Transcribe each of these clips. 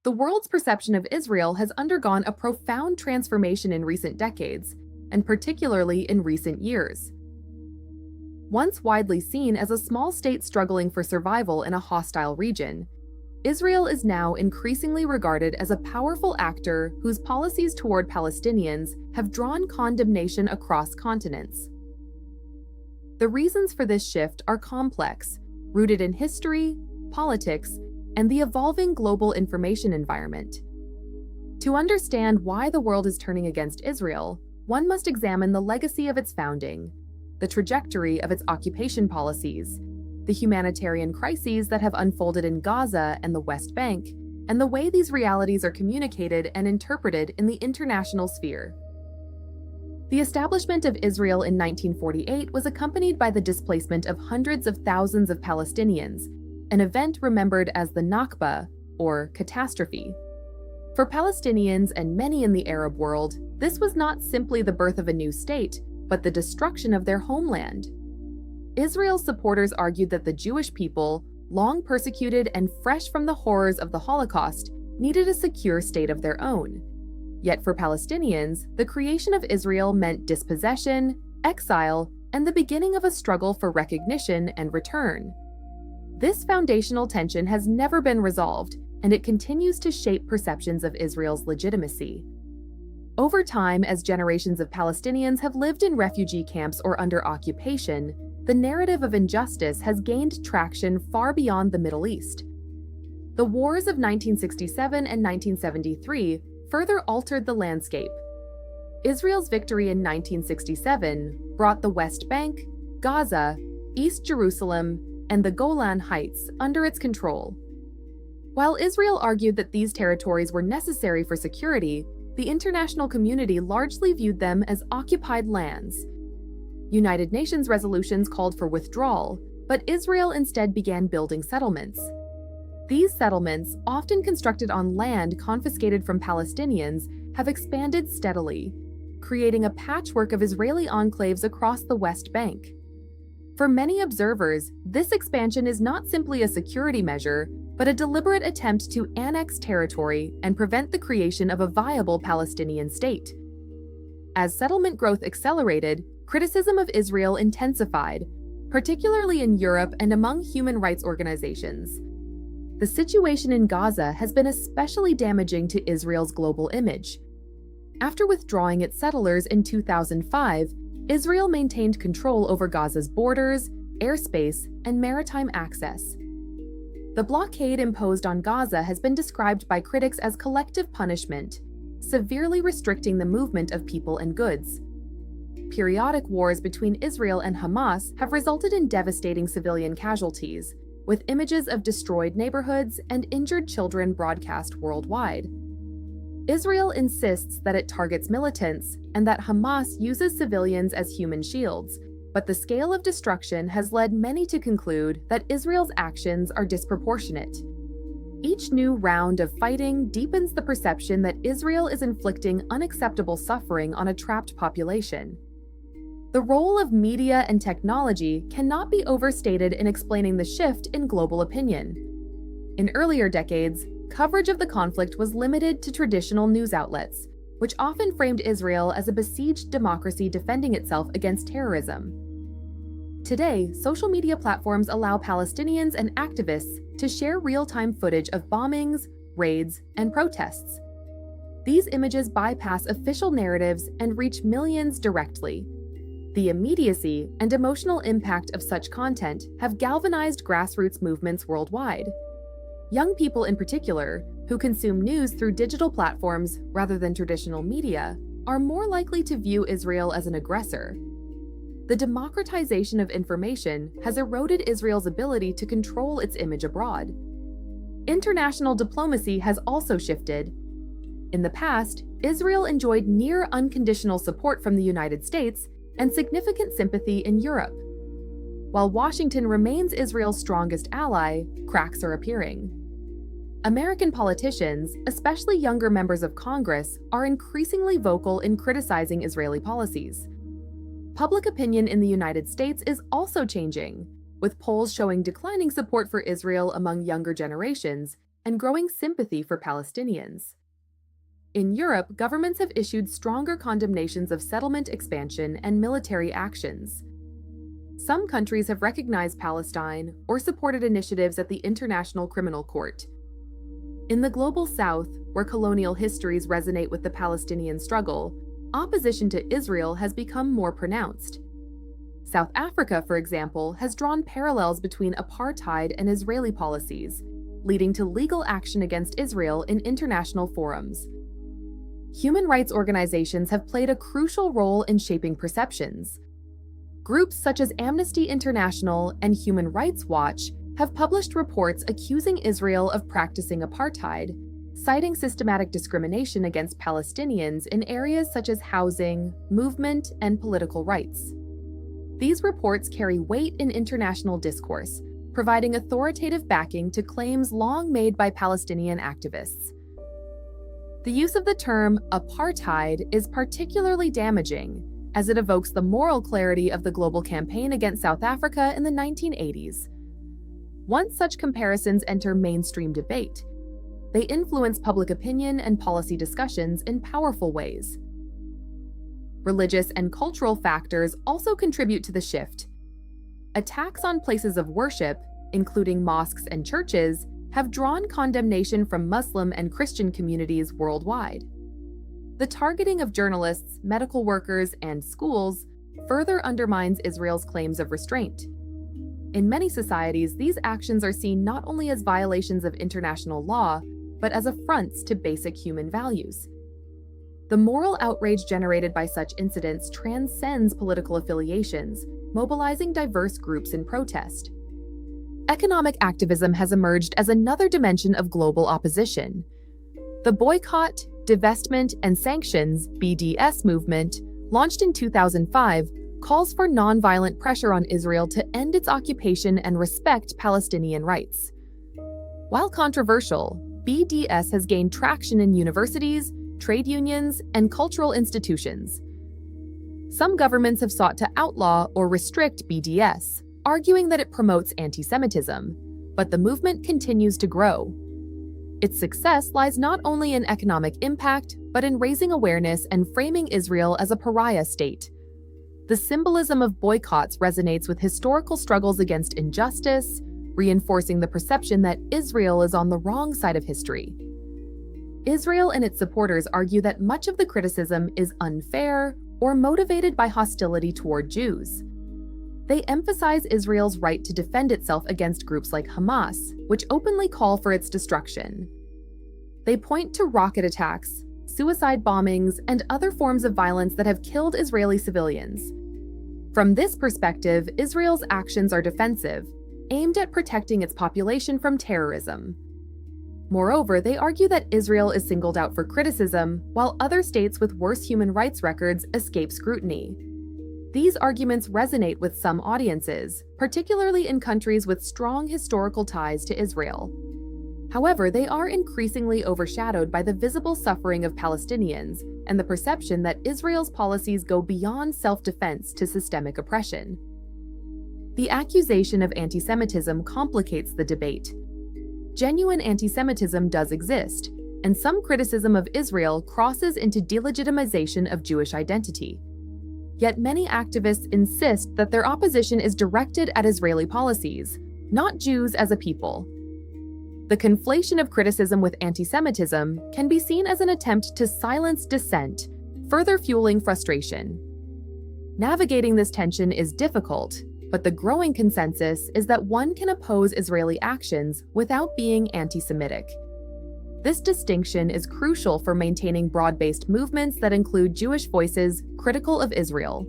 The world's perception of Israel has undergone a profound transformation in recent decades, and particularly in recent years. Once widely seen as a small state struggling for survival in a hostile region, Israel is now increasingly regarded as a powerful actor whose policies toward Palestinians have drawn condemnation across continents. The reasons for this shift are complex, rooted in history, politics, and the evolving global information environment. To understand why the world is turning against Israel, one must examine the legacy of its founding, the trajectory of its occupation policies, the humanitarian crises that have unfolded in Gaza and the West Bank, and the way these realities are communicated and interpreted in the international sphere. The establishment of Israel in 1948 was accompanied by the displacement of hundreds of thousands of Palestinians, an event remembered as the Nakba, or catastrophe. For Palestinians and many in the Arab world, this was not simply the birth of a new state, but the destruction of their homeland. Israel's supporters argued that the Jewish people, long persecuted and fresh from the horrors of the Holocaust, needed a secure state of their own. Yet for Palestinians, the creation of Israel meant dispossession, exile, and the beginning of a struggle for recognition and return. This foundational tension has never been resolved, and it continues to shape perceptions of Israel's legitimacy. Over time, as generations of Palestinians have lived in refugee camps or under occupation, the narrative of injustice has gained traction far beyond the Middle East. The wars of 1967 and 1973 further altered the landscape. Israel's victory in 1967 brought the West Bank, Gaza, East Jerusalem, and the Golan Heights under its control. While Israel argued that these territories were necessary for security, the international community largely viewed them as occupied lands. United Nations resolutions called for withdrawal, but Israel instead began building settlements. These settlements, often constructed on land confiscated from Palestinians, have expanded steadily, creating a patchwork of Israeli enclaves across the West Bank. For many observers, this expansion is not simply a security measure, but a deliberate attempt to annex territory and prevent the creation of a viable Palestinian state. As settlement growth accelerated, criticism of Israel intensified, particularly in Europe and among human rights organizations. The situation in Gaza has been especially damaging to Israel's global image. After withdrawing its settlers in 2005, Israel maintained control over Gaza's borders, airspace, and maritime access. The blockade imposed on Gaza has been described by critics as collective punishment, severely restricting the movement of people and goods. Periodic wars between Israel and Hamas have resulted in devastating civilian casualties, with images of destroyed neighborhoods and injured children broadcast worldwide. Israel insists that it targets militants and that Hamas uses civilians as human shields, but the scale of destruction has led many to conclude that Israel's actions are disproportionate. Each new round of fighting deepens the perception that Israel is inflicting unacceptable suffering on a trapped population. The role of media and technology cannot be overstated in explaining the shift in global opinion. In earlier decades, coverage of the conflict was limited to traditional news outlets, which often framed Israel as a besieged democracy defending itself against terrorism. Today, social media platforms allow Palestinians and activists to share real-time footage of bombings, raids, and protests. These images bypass official narratives and reach millions directly. The immediacy and emotional impact of such content have galvanized grassroots movements worldwide. Young people in particular, who consume news through digital platforms rather than traditional media, are more likely to view Israel as an aggressor. The democratization of information has eroded Israel's ability to control its image abroad. International diplomacy has also shifted. In the past, Israel enjoyed near unconditional support from the United States and significant sympathy in Europe. While Washington remains Israel's strongest ally, cracks are appearing. American politicians, especially younger members of Congress, are increasingly vocal in criticizing Israeli policies. Public opinion in the United States is also changing, with polls showing declining support for Israel among younger generations and growing sympathy for Palestinians. In Europe, governments have issued stronger condemnations of settlement expansion and military actions. Some countries have recognized Palestine or supported initiatives at the International Criminal Court. In the Global South, where colonial histories resonate with the Palestinian struggle, opposition to Israel has become more pronounced. South Africa, for example, has drawn parallels between apartheid and Israeli policies, leading to legal action against Israel in international forums. Human rights organizations have played a crucial role in shaping perceptions. Groups such as Amnesty International and Human Rights Watch have published reports accusing Israel of practicing apartheid, citing systematic discrimination against Palestinians in areas such as housing, movement, and political rights. These reports carry weight in international discourse, providing authoritative backing to claims long made by Palestinian activists. The use of the term apartheid is particularly damaging, as it evokes the moral clarity of the global campaign against South Africa in the 1980s. Once such comparisons enter mainstream debate, they influence public opinion and policy discussions in powerful ways. Religious and cultural factors also contribute to the shift. Attacks on places of worship, including mosques and churches, have drawn condemnation from Muslim and Christian communities worldwide. The targeting of journalists, medical workers, and schools further undermines Israel's claims of restraint. In many societies, these actions are seen not only as violations of international law, but as affronts to basic human values. The moral outrage generated by such incidents transcends political affiliations, mobilizing diverse groups in protest. Economic activism has emerged as another dimension of global opposition. The Boycott, Divestment, and Sanctions (BDS) movement, launched in 2005, calls for nonviolent pressure on Israel to end its occupation and respect Palestinian rights. While controversial, BDS has gained traction in universities, trade unions, and cultural institutions. Some governments have sought to outlaw or restrict BDS, arguing that it promotes anti-Semitism, but the movement continues to grow. Its success lies not only in economic impact, but in raising awareness and framing Israel as a pariah state. The symbolism of boycotts resonates with historical struggles against injustice, reinforcing the perception that Israel is on the wrong side of history. Israel and its supporters argue that much of the criticism is unfair or motivated by hostility toward Jews. They emphasize Israel's right to defend itself against groups like Hamas, which openly call for its destruction. They point to rocket attacks, suicide bombings, and other forms of violence that have killed Israeli civilians. From this perspective, Israel's actions are defensive, aimed at protecting its population from terrorism. Moreover, they argue that Israel is singled out for criticism, while other states with worse human rights records escape scrutiny. These arguments resonate with some audiences, particularly in countries with strong historical ties to Israel. However, they are increasingly overshadowed by the visible suffering of Palestinians and the perception that Israel's policies go beyond self-defense to systemic oppression. The accusation of anti-Semitism complicates the debate. Genuine anti-Semitism does exist, and some criticism of Israel crosses into delegitimization of Jewish identity. Yet many activists insist that their opposition is directed at Israeli policies, not Jews as a people. The conflation of criticism with anti-Semitism can be seen as an attempt to silence dissent, further fueling frustration. Navigating this tension is difficult, but the growing consensus is that one can oppose Israeli actions without being anti-Semitic. This distinction is crucial for maintaining broad-based movements that include Jewish voices critical of Israel.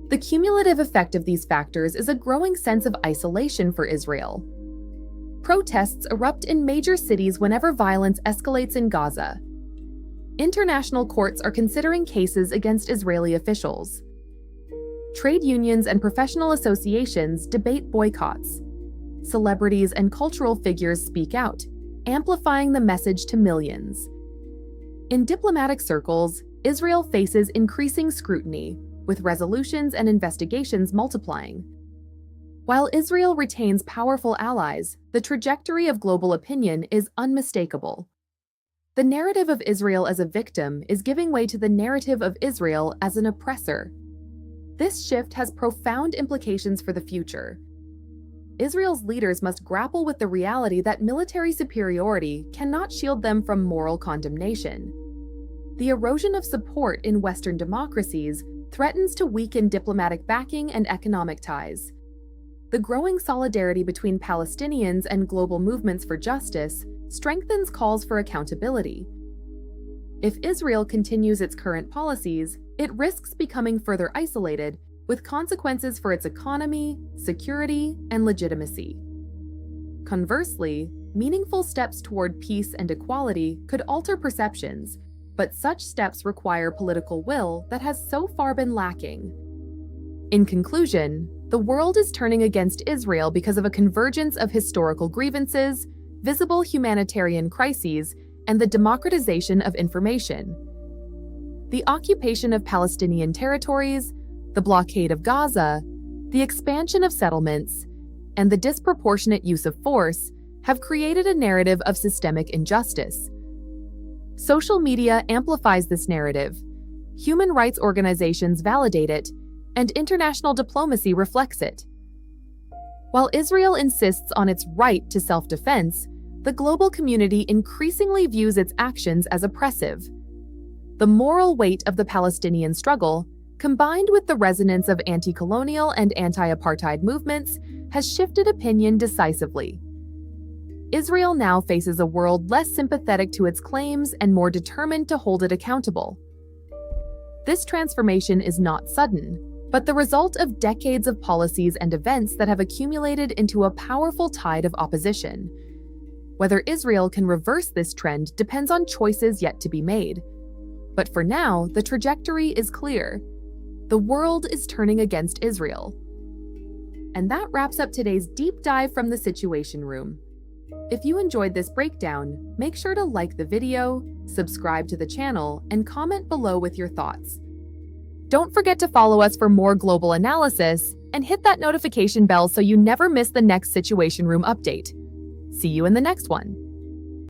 The cumulative effect of these factors is a growing sense of isolation for Israel. Protests erupt in major cities whenever violence escalates in Gaza. International courts are considering cases against Israeli officials. Trade unions and professional associations debate boycotts. Celebrities and cultural figures speak out, amplifying the message to millions. In diplomatic circles, Israel faces increasing scrutiny, with resolutions and investigations multiplying. While Israel retains powerful allies, the trajectory of global opinion is unmistakable. The narrative of Israel as a victim is giving way to the narrative of Israel as an oppressor. This shift has profound implications for the future. Israel's leaders must grapple with the reality that military superiority cannot shield them from moral condemnation. The erosion of support in Western democracies threatens to weaken diplomatic backing and economic ties. The growing solidarity between Palestinians and global movements for justice strengthens calls for accountability. If Israel continues its current policies, it risks becoming further isolated, with consequences for its economy, security, and legitimacy. Conversely, meaningful steps toward peace and equality could alter perceptions, but such steps require political will that has so far been lacking. In conclusion, the world is turning against Israel because of a convergence of historical grievances, visible humanitarian crises, and the democratization of information. The occupation of Palestinian territories, the blockade of Gaza, the expansion of settlements, and the disproportionate use of force have created a narrative of systemic injustice. Social media amplifies this narrative, human rights organizations validate it, and international diplomacy reflects it. While Israel insists on its right to self-defense, the global community increasingly views its actions as oppressive. The moral weight of the Palestinian struggle, combined with the resonance of anti-colonial and anti-apartheid movements, has shifted opinion decisively. Israel now faces a world less sympathetic to its claims and more determined to hold it accountable. This transformation is not sudden, but the result of decades of policies and events that have accumulated into a powerful tide of opposition. Whether Israel can reverse this trend depends on choices yet to be made. But for now, the trajectory is clear. The world is turning against Israel. And that wraps up today's deep dive from the Situation Room. If you enjoyed this breakdown, make sure to like the video, subscribe to the channel, and comment below with your thoughts. Don't forget to follow us for more global analysis, and hit that notification bell so you never miss the next Situation Room update. See you in the next one.